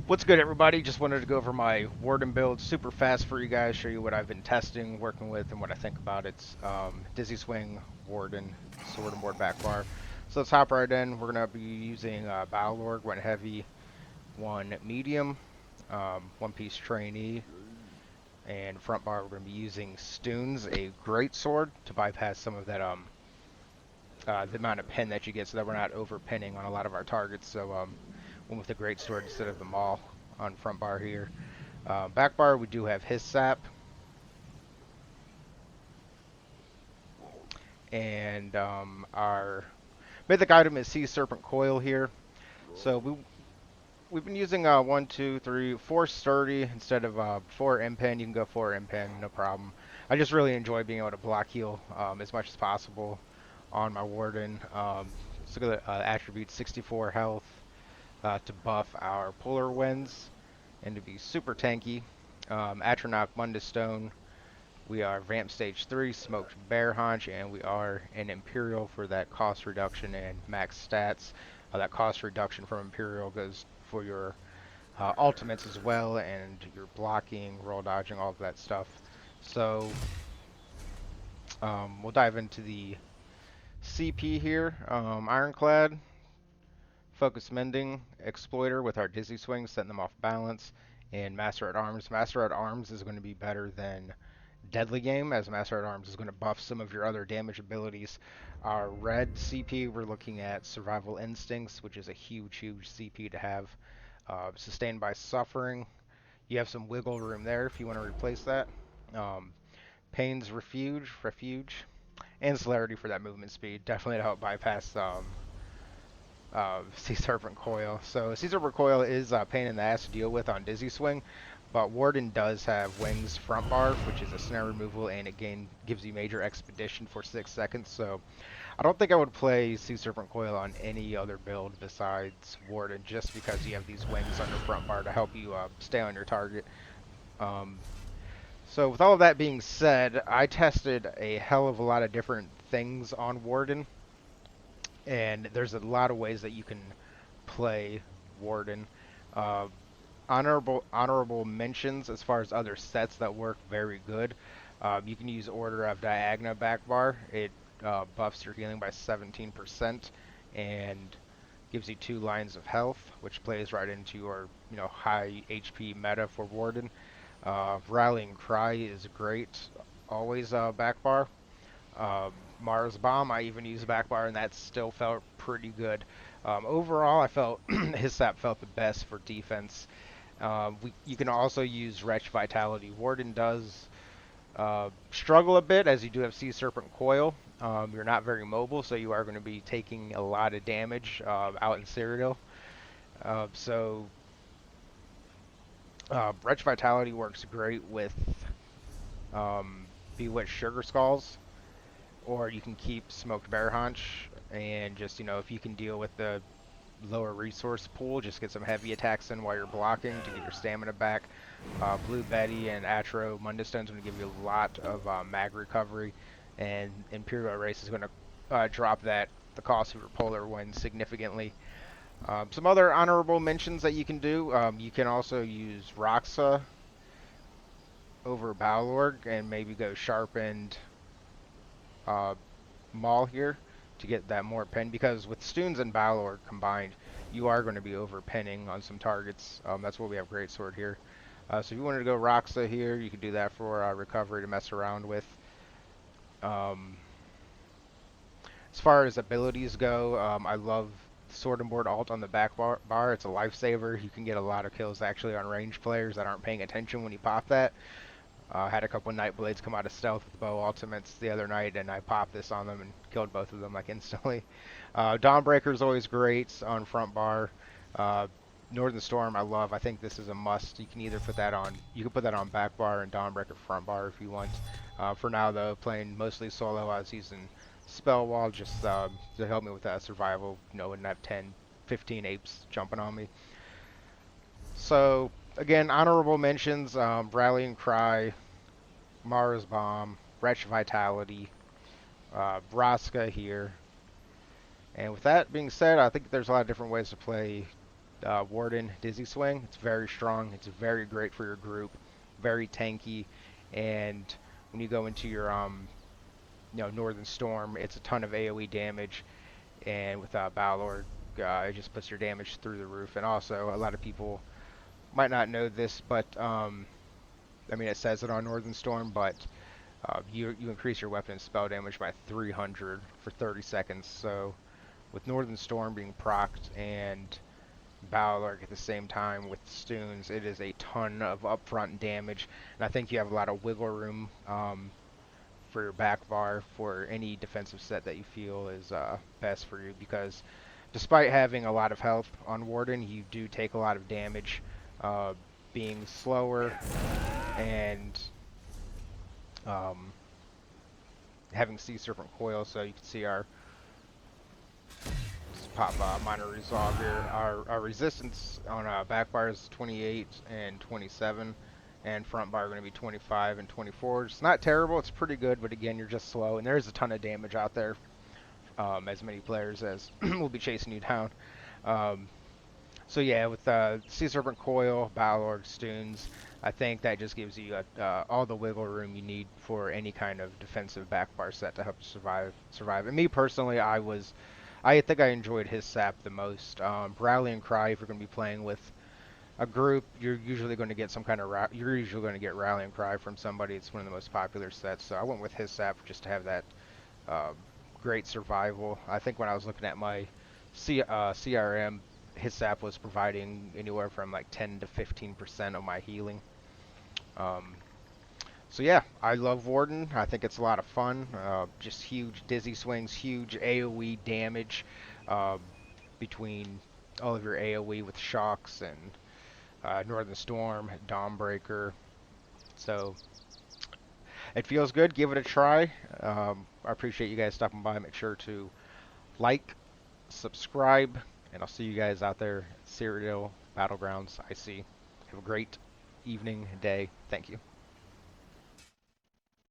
What's good, everybody? Just wanted to go over my Warden build super fast for you guys, show you what I've been testing, working with, and what I think about it. Dizzy Swing, Warden, Sword and Board back bar. So let's hop right in. We're going to be using Balorg, 1 heavy, 1 medium, 1 piece trainee, and front bar we're going to be using Stoons, a great sword, to bypass some of that the amount of pin that you get so that we're not over pinning on a lot of our targets. So one with the great sword instead of the maul on front bar here. Back bar, we do have his sap. And our mythic item is Sea Serpent Coil here. So we've been using 1, 2, 3, 4 sturdy instead of 4 impin. You can go 4 impin, no problem. I just really enjoy being able to block heal as much as possible on my Warden. Let's look at the attribute 64 health to buff our Polar Winds and to be super tanky. Atronach Mundus Stone. We are Vamp Stage 3, Smoked Bear Haunch, and we are an Imperial for that cost reduction and max stats. That cost reduction from Imperial goes for your ultimates as well, and your blocking, roll dodging, all of that stuff. So we'll dive into the CP here. Ironclad, Focus Mending, Exploiter with our Dizzy Swing, setting them off balance, and Master at Arms. Master at Arms is going to be better than Deadly Game, as Master at Arms is going to buff some of your other damage abilities. Our red CP, we're looking at Survival Instincts, which is a huge CP to have. Sustained by Suffering, you have some wiggle room there if you want to replace that. Pain's Refuge, and Celerity for that movement speed, definitely to help bypass Sea Serpent Coil. So Sea Serpent Coil is a pain in the ass to deal with on Dizzy Swing, but Warden does have Wings front bar, which is a snare removal, and again gives you major expedition for 6 seconds. So I don't think I would play Sea Serpent Coil on any other build besides Warden, just because you have these wings under front bar to help you stay on your target. Um, so with all of that being said, I tested a hell of a lot of different things on Warden, and there's a lot of ways that you can play Warden. Uh, honorable mentions as far as other sets that work very good. You can use Order of Diagna back bar. It buffs your healing by 17% and gives you 2 lines of health, which plays right into your high HP meta for Warden. Rallying Cry is great, always back bar. Mars Bomb, I even used back bar, and that still felt pretty good. Overall, I felt his sap felt the best for defense. You can also use Wretch Vitality. Warden does struggle a bit, as you do have Sea Serpent Coil. You're not very mobile, so you are going to be taking a lot of damage out in Cyrodiil. So Wretch Vitality works great with Bewitched Sugar Skulls, or you can keep Smoked Bear Haunch, and just, if you can deal with the lower resource pool, just get some heavy attacks in while you're blocking to get your stamina back. Blue Betty and Atro Mundus Stone's going to give you a lot of mag recovery, and Imperial Race is going to drop the cost of your Polar Wind significantly. Some other honorable mentions that you can do, you can also use Roxa over Balorg and maybe go Sharpened uh, Maul here to get that more pen, because with Stoons and Balor combined, you are going to be over penning on some targets. That's why we have Greatsword here. So if you wanted to go Roxa here, you could do that for recovery to mess around with. Um, as far as abilities go, I love Sword and Board alt on the back bar. It's a lifesaver. You can get a lot of kills actually on ranged players that aren't paying attention when you pop that. Had a couple Nightblades come out of stealth with bow ultimates the other night, and I popped this on them and killed both of them like instantly. Dawnbreaker is always great on front bar. Northern Storm I love. I think this is a must. You can either put that on, back bar and Dawnbreaker front bar if you want. For now though, playing mostly solo, I was using Spell Wall just to help me with that survival. Wouldn't have 10, 15 apes jumping on me. So again, honorable mentions: Rallying Cry, Mars Bomb, Wretch Vitality, Braska here. And with that being said, I think there's a lot of different ways to play Warden Dizzy Swing. It's very strong. It's very great for your group. Very tanky, and when you go into your Northern Storm, it's a ton of AOE damage, and with Balor, it just puts your damage through the roof. And also, a lot of people might not know this, but I mean, it says it on Northern Storm, but you increase your weapon and spell damage by 300 for 30 seconds. So with Northern Storm being procced and Balor at the same time with Stoons, it is a ton of upfront damage, and I think you have a lot of wiggle room for your back bar for any defensive set that you feel is best for you, because despite having a lot of health on Warden, you do take a lot of damage uh, being slower and um, having Sea Serpent Coil. So you can see our just pop minor resolve here. Our resistance on back bar is 28 and 27, and front bar are going to be 25 and 24. It's not terrible. It's pretty good, but again, you're just slow, and there's a ton of damage out there. As many players as will be chasing you down. Um, so yeah, with Sea Serpent Coil, Balorg, Stoons, I think that just gives you all the wiggle room you need for any kind of defensive backbar set to help you survive. And me personally, I think I enjoyed his sap the most. Rally and Cry, if you're going to be playing with a group, you're usually going to get some kind of you're usually going to get Rally and Cry from somebody. It's one of the most popular sets, so I went with his sap just to have that uh, great survival. I think when I was looking at my CRM, his sap was providing anywhere from like 10 to 15% of my healing. Um, so yeah, I love Warden. I think it's a lot of fun. Just huge dizzy swings, huge AOE damage uh, between all of your AOE with shocks and Northern Storm, Dawnbreaker. So it feels good. Give it a try. I appreciate you guys stopping by. Make sure to like, subscribe, and I'll see you guys out there at Serial Battlegrounds IC. Have a great evening, day. Thank you.